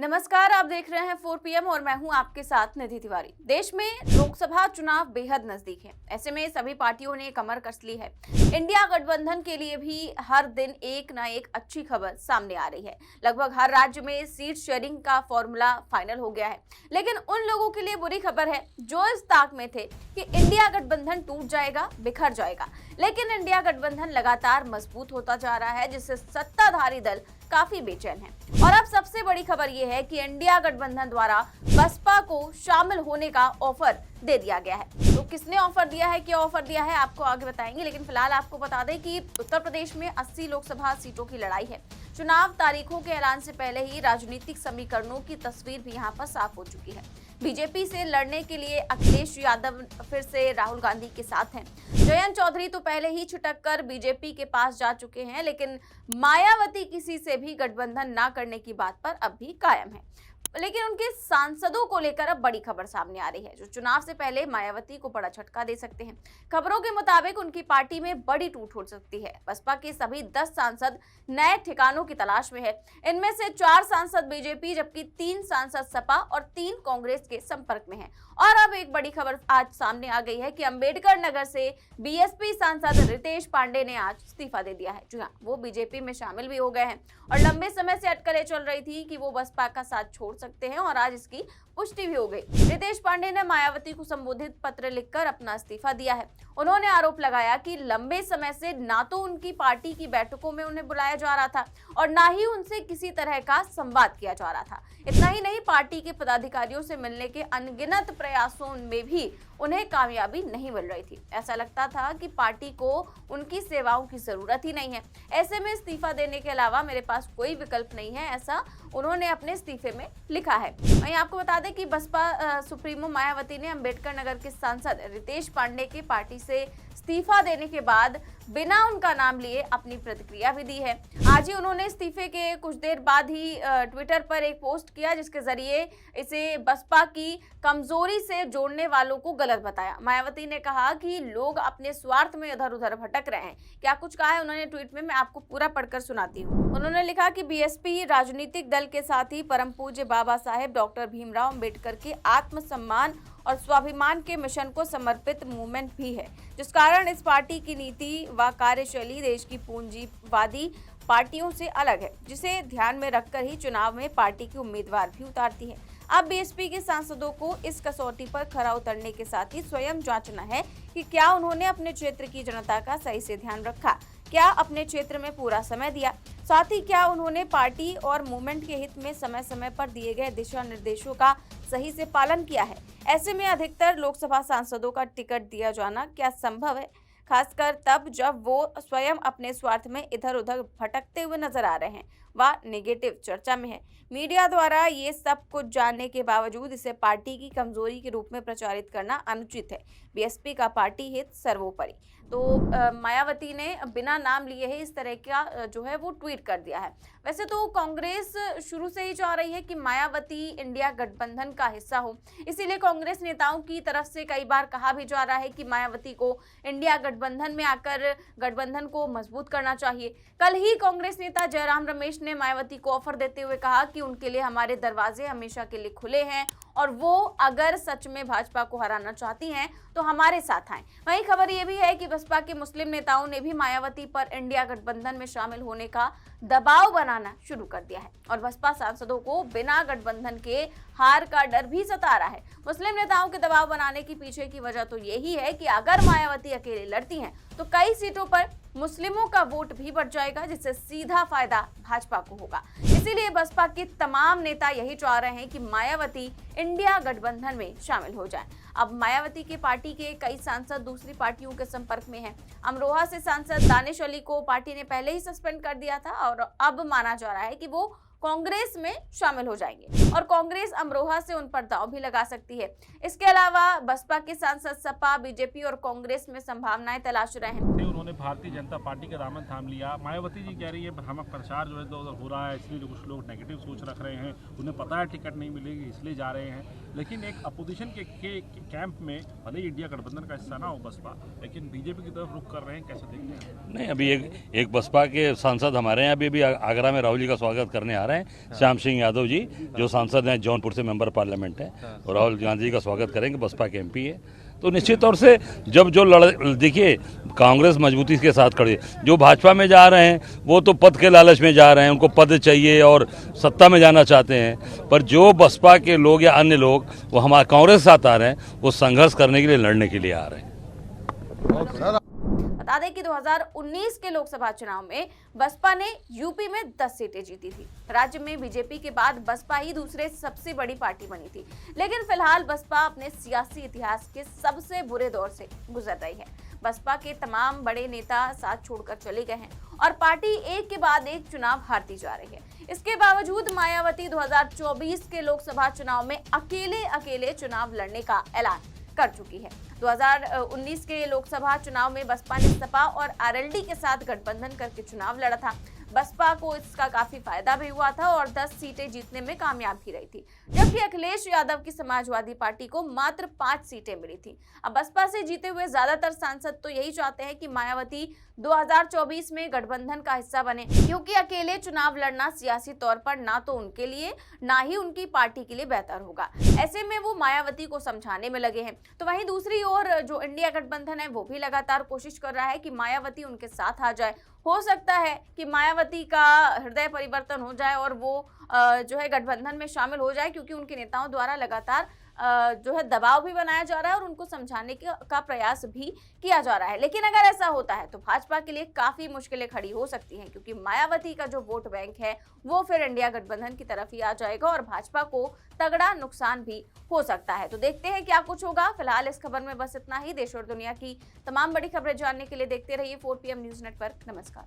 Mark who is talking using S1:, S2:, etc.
S1: नमस्कार, आप देख रहे हैं 4 PM और मैं हूं आपके साथ निधि तिवारी। देश में लोकसभा चुनाव बेहद नजदीक है। ऐसे में सभी पार्टियों ने कमर कस ली है। इंडिया गठबंधन के लिए भी हर दिन एक ना एक अच्छी खबर सामने आ रही है। लगभग हर राज्य में सीट शेयरिंग का फॉर्मूला फाइनल हो गया है, लेकिन उन लोगों के लिए बुरी खबर है जो इस ताक में थे कि इंडिया गठबंधन टूट जाएगा, बिखर जाएगा। लेकिन इंडिया गठबंधन लगातार मजबूत होता जा रहा है, जिससे सत्ताधारी दल काफी बेचैन है। और अब सबसे बड़ी खबर यह है कि इंडिया गठबंधन द्वारा बसपा को शामिल होने का ऑफर दे दिया गया है। तो किसने ऑफर दिया है, क्या ऑफर दिया है, आपको आगे बताएंगे। लेकिन फिलहाल आपको बता दें कि उत्तर प्रदेश में 80 लोकसभा सीटों की लड़ाई है। चुनाव तारीखों के ऐलान से पहले ही राजनीतिक समीकरणों की तस्वीर भी यहाँ पर साफ हो चुकी है। बीजेपी से लड़ने के लिए अखिलेश यादव फिर से राहुल गांधी के साथ हैं। जयंत चौधरी तो पहले ही छिटक कर बीजेपी के पास जा चुके हैं, लेकिन मायावती किसी से भी गठबंधन ना करने की बात पर अब भी कायम है। लेकिन उनके सांसदों को लेकर अब बड़ी खबर सामने आ रही है, जो चुनाव से पहले मायावती को बड़ा झटका दे सकते हैं। खबरों के मुताबिक उनकी पार्टी में बड़ी टूट हो सकती है। बसपा के सभी 10 सांसद नए ठिकानों की तलाश में है। इनमें से 4 सांसद बीजेपी, जबकि 3 सांसद सपा और 3 कांग्रेस के संपर्क में हैं। और अब एक बड़ी खबर आज सामने आ गई है कि अंबेडकर नगर से बीएसपी सांसद रितेश पांडे ने आज इस्तीफा दे दिया है। जी हाँ, वो बीजेपी में शामिल भी हो गए हैं और लंबे समय से अटकलें चल रही थी कि वो बसपा का साथ छोड़ सकते हैं, और आज इसकी पुष्टि भी हो गई। रितेश पांडे ने मायावती को संबोधित पत्र लिखकर अपना इस्तीफा दिया है। उन्होंने आरोप लगाया कि लंबे समय से ना तो उनकी पार्टी की बैठकों में उन्हें बुलाया जा रहा था और ना ही उनसे किसी तरह का संवाद किया जा रहा था। इतना ही नहीं, पार्टी के पदाधिकारियों से मिलने के अनगिनत प्रयासों में भी उन्हें कामयाबी नहीं मिल रही थी। ऐसा लगता था कि पार्टी को उनकी सेवाओं की जरूरत ही नहीं है। ऐसे में इस्तीफा देने के अलावा मेरे पास कोई विकल्प नहीं है, ऐसा उन्होंने अपने इस्तीफे में लिखा है। वहीं आपको बता दें कि बसपा सुप्रीमो मायावती ने अंबेडकर नगर के सांसद रितेश पांडे के पार्टी से इस्तीफा देने के बाद बिना उनका नाम लिए अपनी प्रतिक्रिया भी दी है। आज ही उन्होंने इस्तीफे के कुछ देर बाद ही ट्विटर पर एक पोस्ट किया, जिसके जरिए इसे बसपा की कमजोरी से जोड़ने वालों को गलत बताया। मायावती ने कहा कि लोग अपने स्वार्थ में इधर उधर भटक रहे हैं। क्या कुछ कहा है उन्होंने ट्वीट में, मैं आपको पूरा पढ़कर सुनाती हूँ। उन्होंने लिखा कि बीएसपी राजनीतिक दल के साथ ही परम पूज्य बाबा साहेब डॉक्टर भीमराव अंबेडकर के आत्मसम्मान और स्वाभिमान के मिशन को समर्पित मूवमेंट भी है, जिस कारण इस पार्टी की नीति व कार्यशैली देश की पूंजीवादी पार्टियों से अलग है, जिसे ध्यान में रखकर ही चुनाव में पार्टी के उम्मीदवार भी उतारती है। अब बीएसपी के सांसदों को इस कसौटी पर खरा उतरने के साथ ही स्वयं जांचना है कि क्या उन्होंने अपने क्षेत्र की जनता का सही से ध्यान रखा, क्या अपने क्षेत्र में पूरा समय दिया, साथ ही क्या उन्होंने पार्टी और मूवमेंट के हित में समय समय पर दिए गए दिशा निर्देशों का सही से पालन किया है। ऐसे में अधिकतर लोकसभा सांसदों का टिकट दिया जाना क्या संभव है, खासकर तब जब वो स्वयं अपने स्वार्थ में इधर उधर भटकते हुए नजर आ रहे हैं व नेगेटिव चर्चा में है। मीडिया द्वारा ये सब कुछ जानने के बावजूद इसे पार्टी की कमजोरी के रूप में प्रचारित करना अनुचित है। बीएसपी का पार्टी हित सर्वोपरि। तो मायावती ने बिना नाम लिए ही इस तरह का जो है वो ट्वीट कर दिया है। वैसे तो कांग्रेस शुरू से ही चाह रही है कि मायावती इंडिया गठबंधन का हिस्सा हो, इसीलिए कांग्रेस नेताओं की तरफ से कई बार कहा भी जा रहा है कि मायावती को इंडिया गठबंधन में आकर गठबंधन को मजबूत करना चाहिए। कल ही कांग्रेस नेता जयराम रमेश ने मायावती को ऑफर देते हुए कहा कि उनके लिए हमारे दरवाजे हमेशा के लिए खुले हैं और वो अगर सच में भाजपा को हराना चाहती हैं तो हमारे साथ आएं। वहीं खबर ये भी है कि बसपा के मुस्लिम नेताओं ने भी मायावती पर इंडिया गठबंधन में शामिल होने का दबाव बनाना शुरू कर दिया है और बसपा सांसदों को बिना गठबंधन के हार का डर भी सता रहा है। मुस्लिम नेताओं के दबाव बनाने के पीछे की वजह तो यही है कि अगर मायावती अकेले लड़ती हैं तो कई सीटों पर मुस्लिमों का वोट भी बढ़ जाएगा, जिससे सीधा फायदा भाजपा को होगा। इसीलिए बसपा के तमाम नेता यही चाह रहे हैं कि मायावती इंडिया गठबंधन में शामिल हो जाए। अब मायावती के पार्टी के कई सांसद दूसरी पार्टियों के संपर्क में हैं। अमरोहा से सांसद दानिश अली को पार्टी ने पहले ही सस्पेंड कर दिया था और अब माना जा रहा है कि वो कांग्रेस में शामिल हो जाएंगे और कांग्रेस अमरोहा से उन पर दांव भी लगा सकती है। इसके अलावा बसपा के सांसद सपा, बीजेपी और कांग्रेस में संभावनाएं तलाश रहे हैं।
S2: उन्होंने भारतीय जनता पार्टी का दामन थाम लिया। मायावती जी कह रही है हम प्रचार जो है हो रहा है, इसलिए कुछ लोग नेगेटिव सोच रख रहे हैं, उन्हें पता है टिकट नहीं मिलेगी इसलिए जा रहे हैं। लेकिन एक अपोजिशन के कैंप में भले ही इंडिया गठबंधन का हिस्सा ना हो बसपा, लेकिन बीजेपी की तरफ रुख कर रहे हैं, कैसे देखते हैं?
S3: नहीं, अभी एक बसपा के सांसद हमारे यहाँ अभी आगरा में राहुल जी का स्वागत करने आ रहे हैं। रहे हैं श्याम सिंह यादव जी, जो सांसद हैं, जौनपुर से मेंबर पार्लियामेंट हैं, और राहुल गांधी जी का स्वागत करेंगे, बसपा के एमपी है। तो निश्चित तौर से जब जो देखिए कांग्रेस मजबूती के साथ खड़ी है, जो भाजपा में जा रहे हैं वो तो पद के लालच में जा रहे हैं, उनको पद चाहिए और सत्ता में जाना चाहते हैं, पर जो बसपा के लोग या अन्य लोग वो हमारे कांग्रेस के साथ आ रहे हैं, वो संघर्ष करने के लिए, लड़ने के लिए आ रहे हैं।
S1: बता दें कि 2019 के लोकसभा चुनाव में बसपा ने यूपी में 10 सीटें जीती थी। राज्य में बीजेपी के बाद बसपा ही दूसरे सबसे बड़ी पार्टी बनी थी, लेकिन फिलहाल बसपा अपने सियासी इतिहास के सबसे बुरे दौर से गुजर रही है। बसपा के तमाम बड़े नेता साथ छोड़कर चले गए हैं और पार्टी एक के बाद एक चुनाव हारती जा रही है। इसके बावजूद मायावती 2024 के लोकसभा चुनाव में अकेले चुनाव लड़ने का ऐलान कर चुकी है। 2019 के लोकसभा चुनाव में बसपा ने सपा और आरएलडी के साथ गठबंधन करके चुनाव लड़ा था। बसपा को इसका काफी फायदा भी हुआ था और 10 सीटें जीतने में कामयाब भी रही थी, जबकि अखिलेश यादव की समाजवादी पार्टी को मात्र 5 सीटें मिली थी। अब बसपा से जीते हुए ज्यादातर सांसद तो यही चाहते हैं कि मायावती 2024 में गठबंधन का हिस्सा बने, क्योंकि अकेले चुनाव लड़ना सियासी तौर पर ना तो उनके लिए ना ही उनकी पार्टी के लिए बेहतर होगा। ऐसे में वो मायावती को समझाने में लगे हैं। तो वहीं दूसरी ओर जो इंडिया गठबंधन है वो भी लगातार कोशिश कर रहा है कि मायावती उनके साथ आ जाए। हो सकता है कि मायावती का हृदय परिवर्तन हो जाए और वो जो है गठबंधन में शामिल हो जाए, क्योंकि उनके नेताओं द्वारा लगातार जो है दबाव भी बनाया जा रहा है और उनको समझाने का प्रयास भी किया जा रहा है। लेकिन अगर ऐसा होता है तो भाजपा के लिए काफी मुश्किलें खड़ी हो सकती हैं, क्योंकि मायावती का जो वोट बैंक है वो फिर इंडिया गठबंधन की तरफ ही आ जाएगा और भाजपा को तगड़ा नुकसान भी हो सकता है। तो देखते हैं क्या कुछ होगा। फिलहाल इस खबर में बस इतना ही। देश और दुनिया की तमाम बड़ी खबरें जानने के लिए देखते रहिए 4 PM न्यूज नेटवर्क। नमस्कार।